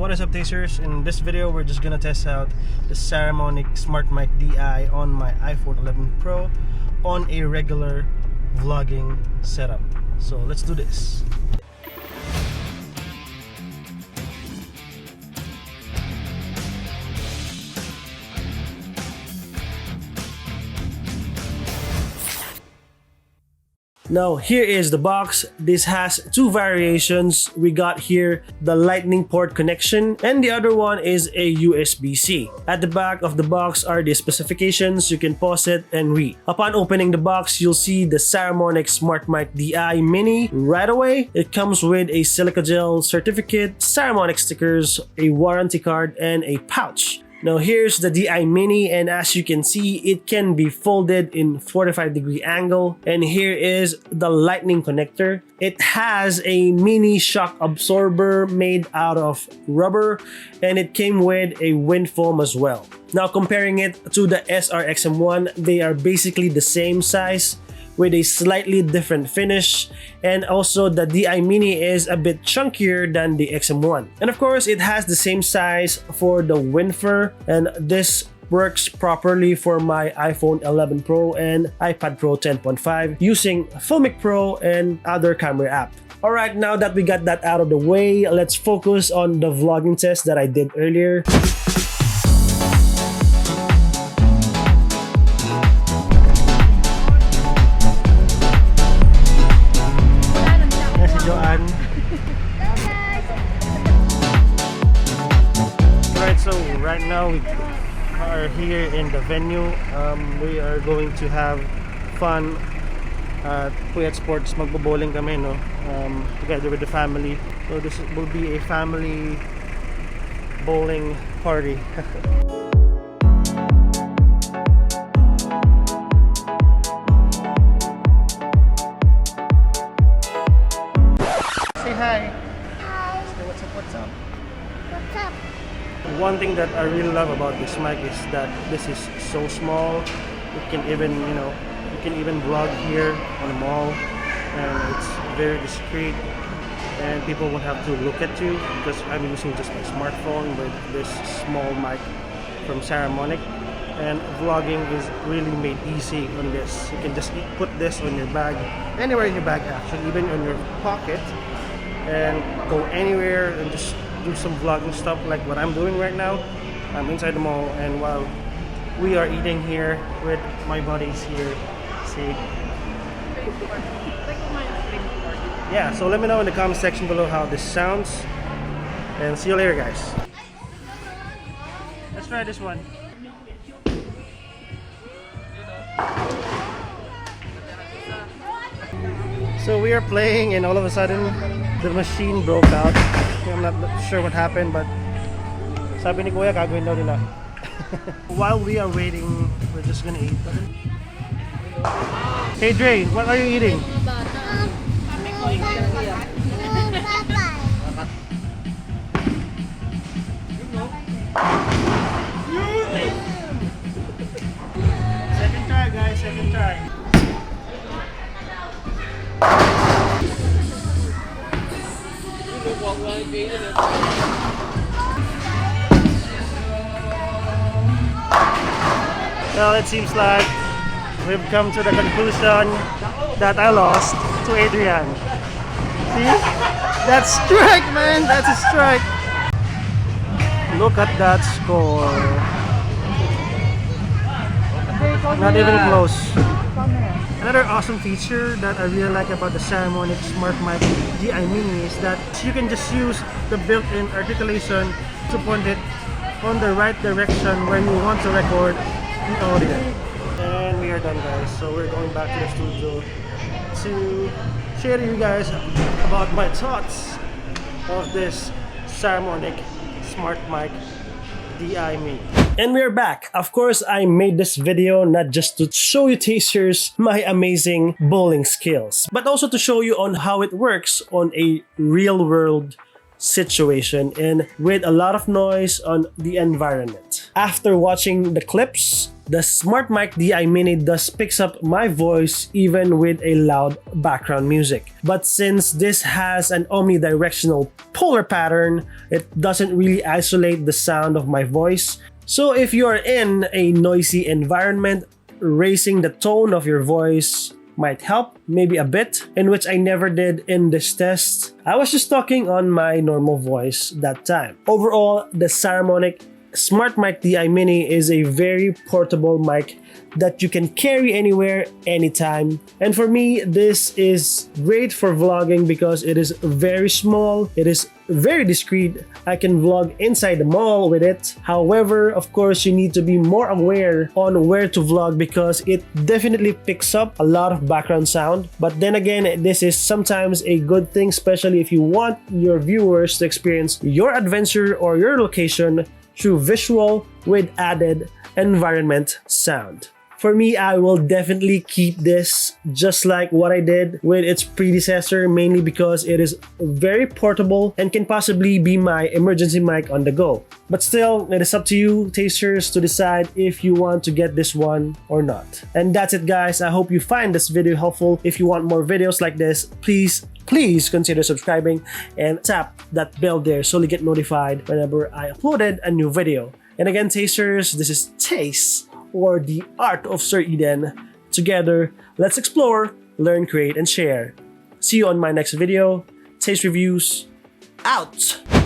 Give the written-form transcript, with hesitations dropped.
What is up, Tasers? In this video, we're just gonna test out the Saramonic SmartMic Di on my iPhone 11 Pro on a regular vlogging setup. So let's do this. Now here is the box. This has two variations. We got here the lightning port connection and the other one is a USB-C. At the back of the box are the specifications. You can pause it and read. Upon opening the box, you'll see the Saramonic SmartMic Di Mini right away. It comes with a silica gel certificate, Saramonic stickers, a warranty card, and a pouch. Now here's the Di Mini, and as you can see, it can be folded in 45-degree angle. And here is the lightning connector. It has a mini shock absorber made out of rubber, and it came with a wind foam as well. Now comparing it to the SR-XM1, they are basically the same size with a slightly different finish, and also the Di Mini is a bit chunkier than the XM1. And of course, it has the same size for the windfur, and this works properly for my iPhone 11 Pro and iPad Pro 10.5 using Filmic Pro and other camera app. Alright, now that we got that out of the way, let's focus on the vlogging test that I did earlier. So right now we are here in the venue. We are going to have fun at Puyat Sports. Magbo-bowling kami, no? Together with the family. So this will be a family bowling party. Say hi. Hi. Say what's up, what's up? What's up? One thing that I really love about this mic is that this is so small. You can even, you can even vlog here on the mall, and it's very discreet, and people won't have to look at you because I'm using just my smartphone with this small mic from Saramonic, and vlogging is really made easy on this. You can just put this on your bag, anywhere in your bag actually, even on your pocket, and go anywhere and just do some vlogging stuff like what I'm doing right now. I'm inside the mall, and while we are eating here with my buddies here, see. Yeah, so let me know in the comment section below how this sounds, and see you later, guys. Let's try this one. So we are playing, and all of a sudden the machine broke out. I'm not sure what happened, but sabi ni Kuya, gagawin daw nila. While we are waiting, we're just gonna eat. Hey Dre, what are you eating? Second try, guys, second try. Well, it seems like we've come to the conclusion that I lost to Adrian. See? That's strike, man! That's a strike! Look at that score. Not even close. Another awesome feature that I really like about the Saramonic SmartMic Di Mini is that you can just use the built-in articulation to point it on the right direction where you want to record the audio. And we are done, guys. So we're going back to the studio to share to you guys about my thoughts of this Saramonic SmartMic Di Mini. And we're back. Of course, I made this video not just to show you Tasers my amazing bowling skills, but also to show you on how it works on a real world situation and with a lot of noise on the environment. After watching the clips, the SmartMic Di Mini does picks up my voice even with a loud background music. But since this has an omnidirectional polar pattern, it doesn't really isolate the sound of my voice. So if you are in a noisy environment, raising the tone of your voice might help, maybe a bit, in which I never did in this test. I was just talking on my normal voice that time. Overall, the Saramonic SmartMic Di Mini is a very portable mic that you can carry anywhere, anytime. And for me, this is great for vlogging because it is very small, it is very discreet. I can vlog inside the mall with it. However, of course, you need to be more aware on where to vlog because it definitely picks up a lot of background sound. But then again, this is sometimes a good thing, especially if you want your viewers to experience your adventure or your location through visual with added environment sound. For me, I will definitely keep this just like what I did with its predecessor, mainly because it is very portable and can possibly be my emergency mic on the go. But still, it is up to you, TASErs, to decide if you want to get this one or not. And that's it, guys. I hope you find this video helpful. If you want more videos like this, please consider subscribing and tap that bell there so you get notified whenever I uploaded a new video. And again, TASErs, this is Tase, or the art of Sir Eden. Together, let's explore, learn, create, and share. See you on my next video. Tase Reviews, out!